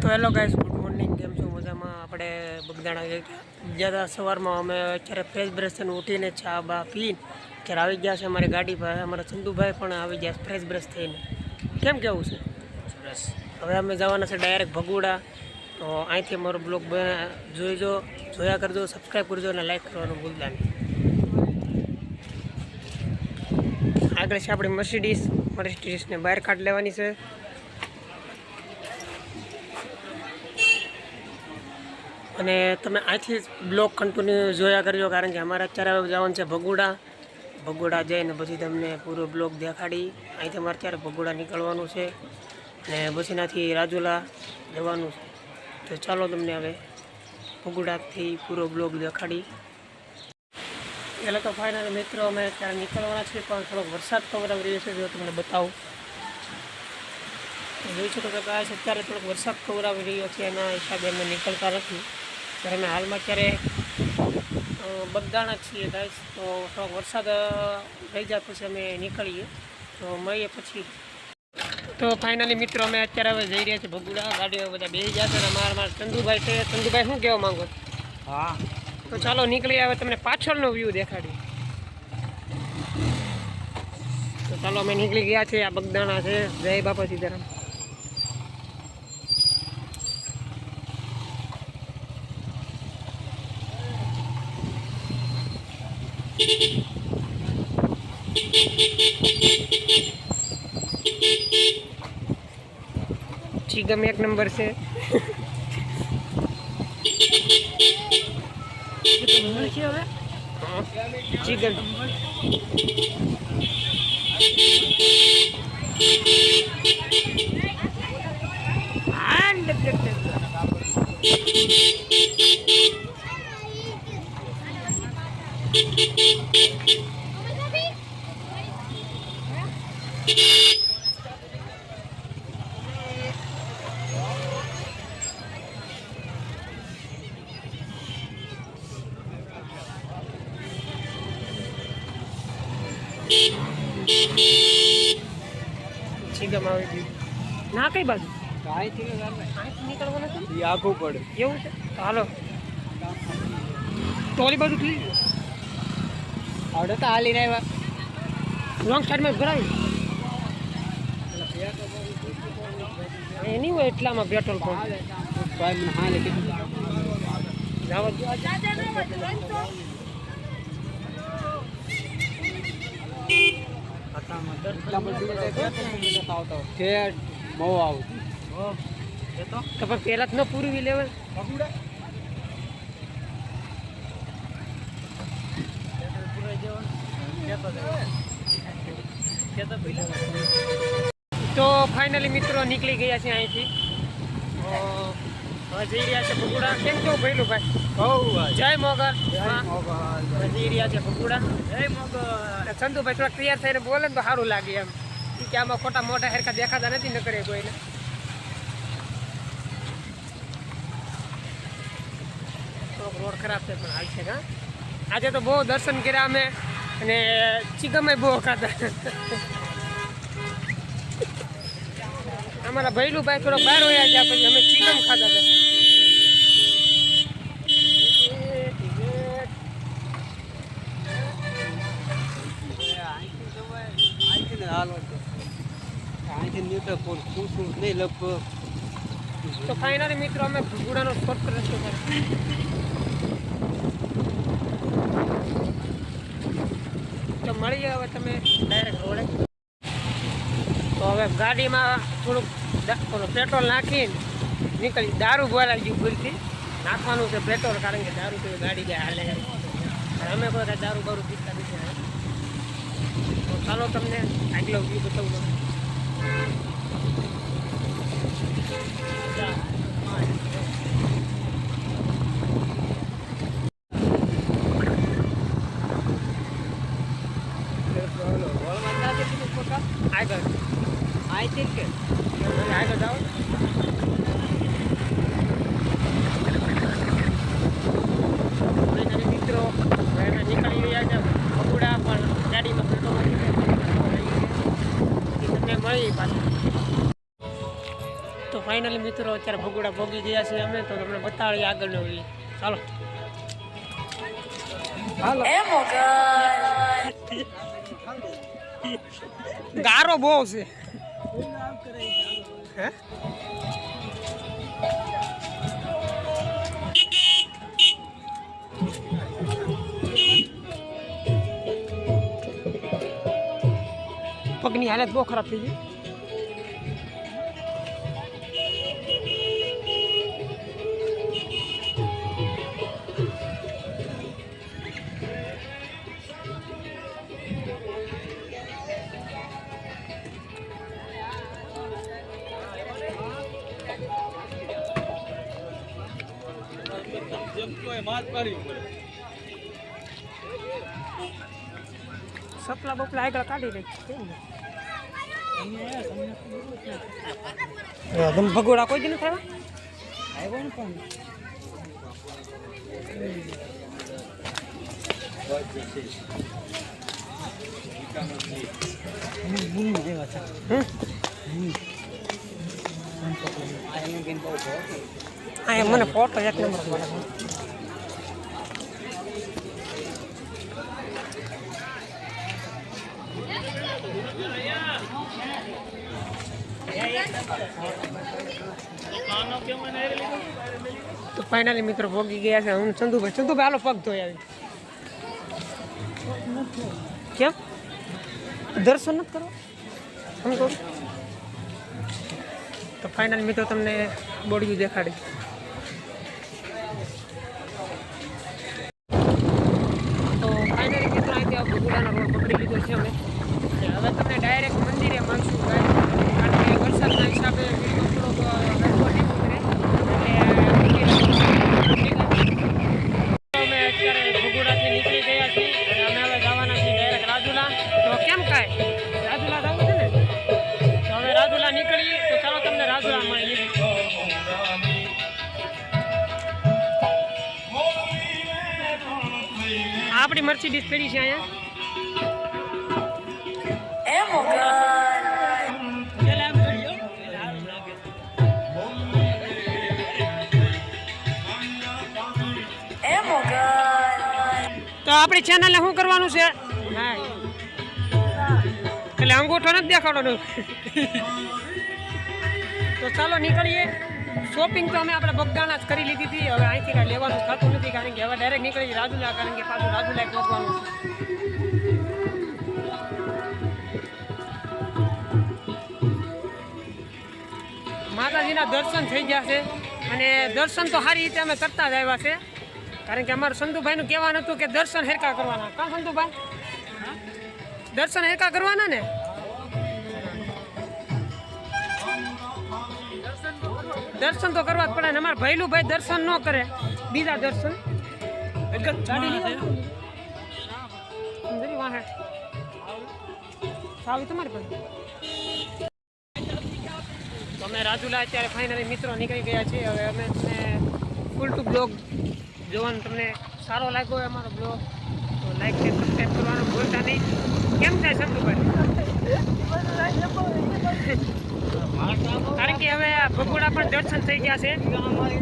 તો હેલો ગાઈસ, ગુડ મોર્નિંગ. કેમ છો? મજામાં? આપણે બગદાણા ગયા હતા સવારમાં. અમે અત્યારે ફ્રેશ બ્રશ થઈને ઉઠીને ચા બા પીને અત્યારે આવી ગયા છે અમારી ગાડી પર. અમારા ચંદુભાઈ પણ આવી ગયા ફ્રેશ બ્રશ થઈને. કેમ કેવું છે? સરસ. હવે અમે જવાના છે ડાયરેક્ટ ભગુડા. તો અહીંથી અમારો બ્લોગ જોયા કરજો, સબસ્ક્રાઈબ કરજો અને લાઈક કરવાનું ભૂલતા નહીં. આગળ છે આપણી મર્સિડીઝને બહાર કાઢ લેવાની છે. અને તમે અહીંથી બ્લોગ કન્ટિન્યુ જોયા કરજો, કારણ કે અમારે અત્યારે જવાનું છે ભગુડા જઈને પછી તમને પૂરો બ્લોગ દેખાડી. અહીંથી અમારે અત્યારે ભગુડા નીકળવાનું છે અને પછી ત્યાંથી રાજુલા જવાનું છે. તો ચાલો તમને હવે ભગુડાથી પૂરો બ્લોગ દેખાડી. એટલે તો ફાઇનલ મિત્રો અમે અત્યારે નીકળવાના છીએ, પણ થોડોક વરસાદ કવરાવી રહ્યો છે. જો તમને બતાવું તો જોઈ શકો છો કે અત્યારે થોડોક વરસાદ કવરાવી રહ્યો છે, એના હિસાબે અમે નીકળતા નથી. ત્યારે અમે હાલમાં અત્યારે બગદાણા છીએ ગાઈસ. તો થોડોક વરસાદ રહી જાય પછી અમે નીકળીએ, તો મળીએ પછી. તો ફાઇનલી મિત્રો અમે અત્યારે હવે જઈ રહ્યા છીએ ભગુડા. ગાડીઓ બધા બેસી જશે અને મારા ચંદુભાઈ છે. ચંદુભાઈ શું કહેવા માંગો? હા, તો ચાલો નીકળી આવે, તમને પાછળનો વ્યૂ દેખાડી. તો ચાલો અમે નીકળી ગયા છીએ. આ બગદાણા છે. જય બાપા સીતારામ. ચીગમ એક નંબર છે. ચીગમ ચીગમ આવી ગયું. ના કઈ બાજુ અહીંથી નીકળવાનું છે? આખું પડે એવું છે? તો હાલો તો ઓલી બાજુ થઈ આવડે તો હાલીને આવ્યા. રોંગ સાઈડમાં ભરાવી એ નહીં હોય એટલામાં પેટ્રોલ પંપ હા લે કીધું જવા બહુ આવું તો પણ પહેલાં જ ન પૂરવી લેવાય. તો ફાઇનલી મિત્રો નીકળી ગયા છે અહીંથી. હવે જઈ રહ્યા છે ભગુડા. કેમ કેવું ભયલું ભાઈ? જય મોગલ. હવે જઈ રહ્યા છે ભગુડા. જય મોગલ. ચંદુભાઈ થોડાક તૈયાર થઈને બોલે ને તો સારું લાગે એમ કે આમાં ખોટા મોટા હેરકા દેખાતા નથી ન કરે કોઈને. થોડોક રોડ ખરાબ છે પણ હાલ છે. હા, આજે તો બહુ દર્શન કર્યા અમે અને ચીગમે બહુ ખાધા. અમારા ભૈલું ભાઈ થોડોક બહાર હોયા ગયા પછી અમે ચીગમ ખાધા હતા. તો ફાઇનલી મિત્રો અમે ભગુડાનો શોર્ટકટ રસ્તો કર્યો. તો મળીએ હવે તમે ડાયરેક્ટ રોડે. તો હવે ગાડીમાં થોડુંક પેટ્રોલ નાખીને નીકળી. દારૂ ભરાઈ ગયું ભૂલથી. નાખવાનું છે પેટ્રોલ, કારણ કે દારૂ તો ગાડી જાય હાલે. અમે કોઈ કાંઈ દારૂ બારૂ પીતા નથી. તો ચાલો તમને આગલો વ્યૂ બતાવું. આગળ અહીંથી કે આગળ જાઓ. મિત્રો નીકળી રહ્યા છે ભગુડા, પણ ગાડીમાં પેટ્રોલ નથી. મળી પાછા. તો ફાઇનલી મિત્રો અત્યારે ભગોડા ભોગી ગયા છે અમે, તો તમને બતાવીએ આગળનો વિડીયો. ચાલો ગારો બહુ છે. હે પગની હાલત બહુ ખરાબ થઈ ગઈ. સપલા બપલા આગળ કાઢી રહી છે. તમે ભગોડા કોઈ દી નથી આવ્યા? મને ફોટો એક નંબર મળે. તો ફાઇનલી મિત્રો ભોગી ગયા છે. હું ચંદુભાઈ હાલો પગ ધોઈ આવી. કેમ દર્શન નથી કરો એમ કહું? તો ફાઇનલ મિત્રો તમને બોડીયું દેખાડી. તો ફાઇનલી મિત્રો અહીંથી ભગોડાનો રોડ પકડી લીધો છે અમે. હવે તમને ડાયરેક્ટ મંદિરે મળશું, કારણ કે વરસાદના હિસાબે થોડોક અમે અત્યારે ભગોડાથી નીકળી ગયા છીએ અને અમે હવે જવાના છીએ ડાયરેક્ટ રાજુલા. તો કેમ કાંઈ રાજુલા જવું છે ને, તો હવે રાજુલા નીકળીએ. તો ચાલો તમને રાજુલા મળીએ. આપણી મર્સિડીઝ પડી છે અહીંયા. તો આપણી ચેનલને શું કરવાનું છે? હા એટલે અંગૂઠો નથી દેખાડવાનો. તો ચાલો નીકળીએ. શોપિંગ તો અમે આપણે બગદાણા જ કરી લીધી હતી. હવે અહીંથી કાંઈ લેવાનું થતું નથી, કારણ કે હવે ડાયરેક્ટ નીકળી રાજુલા, કારણ કે પાછું રાજુલા પહોંચવાનું છે. માતાજીના દર્શન થઈ ગયા છે અને દર્શન તો સારી રીતે અમે કરતા જ આવ્યા છે, કારણ કે અમારું સંધુભાઈનું કહેવાનું હતું કે દર્શન હેરકા કરવાના. કાં સંધુભાઈ? દર્શન હેરકા કરવાના ને. દર્શન તો કરવા જ પડે ને. અમારા ભૈલું ભાઈ દર્શન ન કરે, બીજા દર્શન સાવી તમારી પાસે. તો અમે રાજુલા અત્યારે ફાઇનલી મિત્રો નીકળી ગયા છીએ. હવે અમે તમને ફૂલ ટુ બ્લોગ જોવાનું તમને સારો લાગ્યો હોય અમારો બ્લોગ, તો લાઈક છે, સબસ્ક્રાઈબ કરવાનું ભૂલતા નહીં. કેમ થાય સંતુભાઈ? કારણ કે હવે આ ભગોડા પણ દર્શન થઈ ગયા છે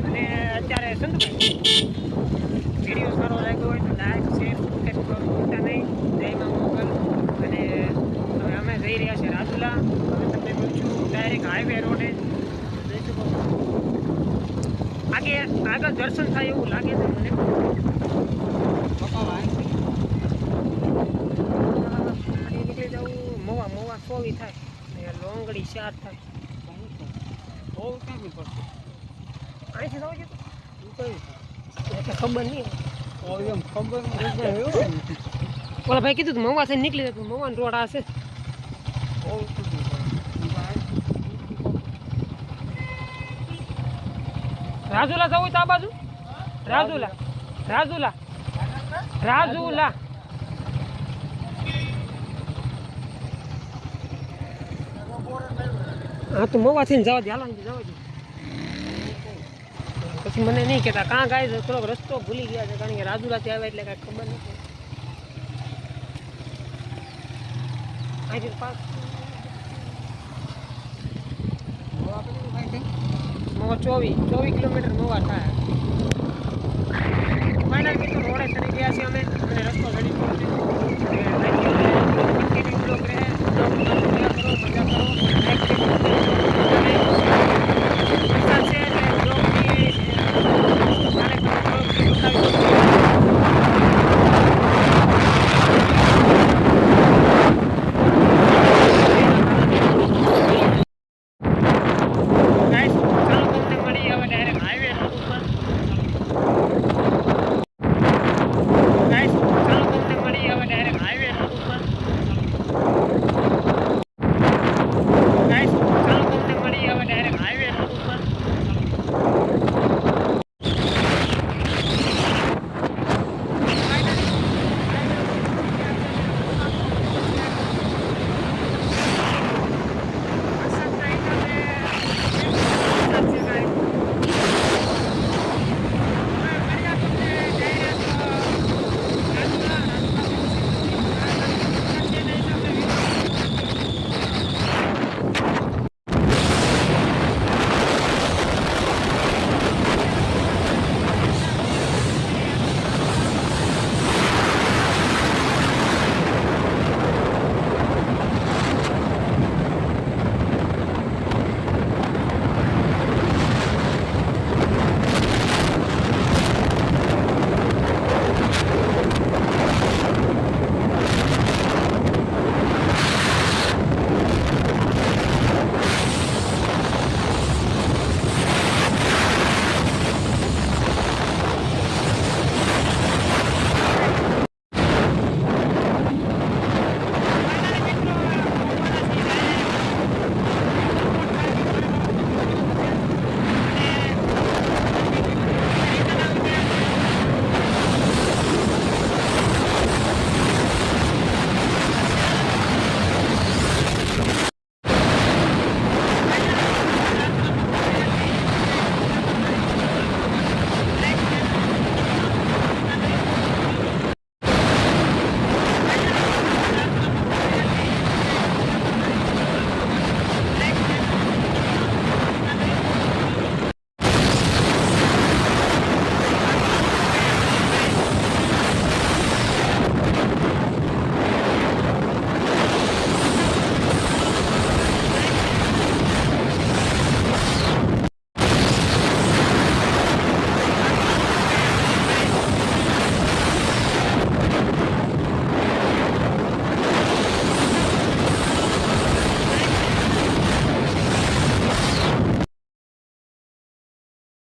અને અત્યારે સંતુભાઈ વિડીયો સારો લાગ્યો હોય તો લાઈક શેર સબસ્ક્રાઈબ કરવાનું ભૂલતા નહીં. જય મા મોગલ. અને હવે અમે જઈ રહ્યા છીએ રાજુલા. હવે તમને મળશું ડાયરેક્ટ હાઈવે રોડે. જઈ શકો આગળ દર્શન થાય એવું લાગે છે મને. નીકળી જવું મોવા સોવી થાય, લોંગડી 4 થાય. બહુ ક્યાંથી પડશે અહીંથી જવું છે એટલે ખબર નહીં. ખબર ઓલા ભાઈ કીધું મવા થઈને નીકળી જતું. મવાનો રોડ આ છે. રાજુલા જવું તો આ બાજુ રાજુલા. હા તો મવા થઈને જવા દે. હાલો જવા દે. પછી મને નહીં કહેતા કાં ગાય છે, થોડોક રસ્તો ભૂલી ગયા છે, કારણ કે રાજુલાથી આવે એટલે કાંઈ ખબર નથી. અહીંથી પાસ મહુવા 24 કિલોમીટર મહુવા થાય. ફાઇનલ મિત્રો રોડે ચડી ગયા છીએ અમે અને રસ્તો ચડી ગયો છે.